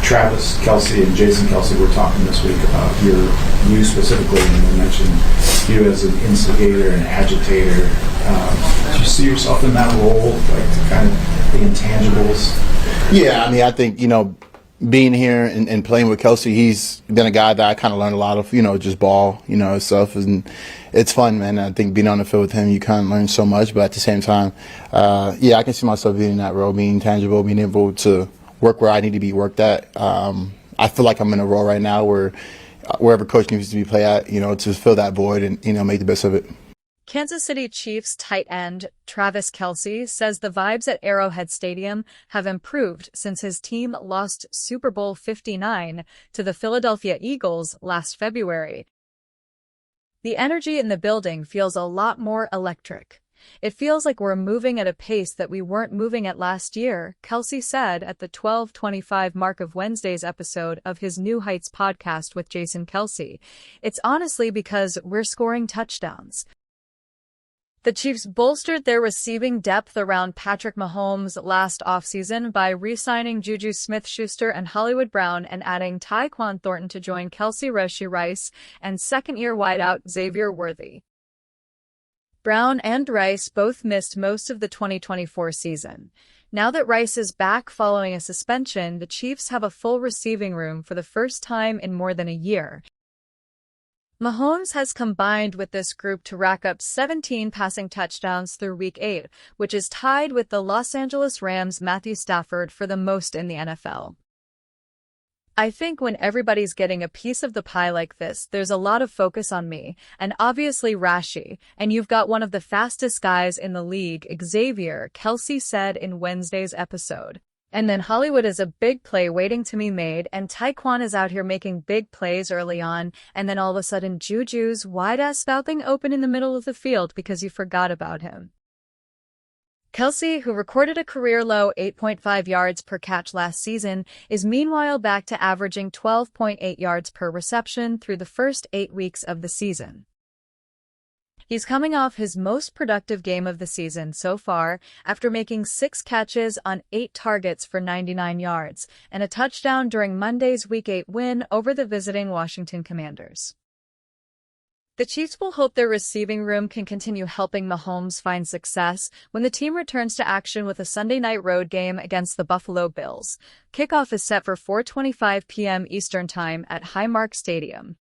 Travis Kelce and Jason Kelce were talking this week about you specifically, and they mentioned you as an instigator and agitator. Do you see yourself in that role, like to kind of the intangibles? Yeah, I mean, I think, being here and playing with Kelce, he's been a guy that I kind of learned a lot of, just ball, stuff. And it's fun, man. I think being on the field with him, you kind of learn so much. But at the same time, yeah, I can see myself being in that role, being tangible, being able to work where I need to be worked at. I feel like I'm in a role right now where wherever coach needs to be play at, to fill that void and, make the best of it. Kansas City Chiefs tight end Travis Kelce says the vibes at Arrowhead Stadium have improved since his team lost Super Bowl 59 to the Philadelphia Eagles last February. The energy in the building feels a lot more electric. It feels like we're moving at a pace that we weren't moving at last year, Kelce said at the 12:25 mark of Wednesday's episode of his New Heights podcast with Jason Kelce. It's honestly because we're scoring touchdowns. The Chiefs bolstered their receiving depth around Patrick Mahomes last offseason by re-signing Juju Smith Schuster and Hollywood Brown and adding Tyquan Thornton to join Kelce Rashee Rice and second-year wideout Xavier Worthy. Brown and Rice both missed most of the 2024 season. Now that Rice is back following a suspension, the Chiefs have a full receiving room for the first time in more than a year. Mahomes has combined with this group to rack up 17 passing touchdowns through Week 8, which is tied with the Los Angeles Rams' Matthew Stafford for the most in the NFL. I think when everybody's getting a piece of the pie like this, there's a lot of focus on me, and obviously Rashee, and you've got one of the fastest guys in the league, Xavier, Kelce said in Wednesday's episode. And then Hollywood is a big play waiting to be made, and Tyquan is out here making big plays early on, and then all of a sudden Juju's wide-ass spout thing open in the middle of the field because you forgot about him. Kelce, who recorded a career-low 8.5 yards per catch last season, is meanwhile back to averaging 12.8 yards per reception through the first 8 weeks of the season. He's coming off his most productive game of the season so far after making 6 catches on 8 targets for 99 yards and a touchdown during Monday's Week 8 win over the visiting Washington Commanders. The Chiefs will hope their receiving room can continue helping Mahomes find success when the team returns to action with a Sunday night road game against the Buffalo Bills. Kickoff is set for 4:25 p.m. Eastern Time at Highmark Stadium.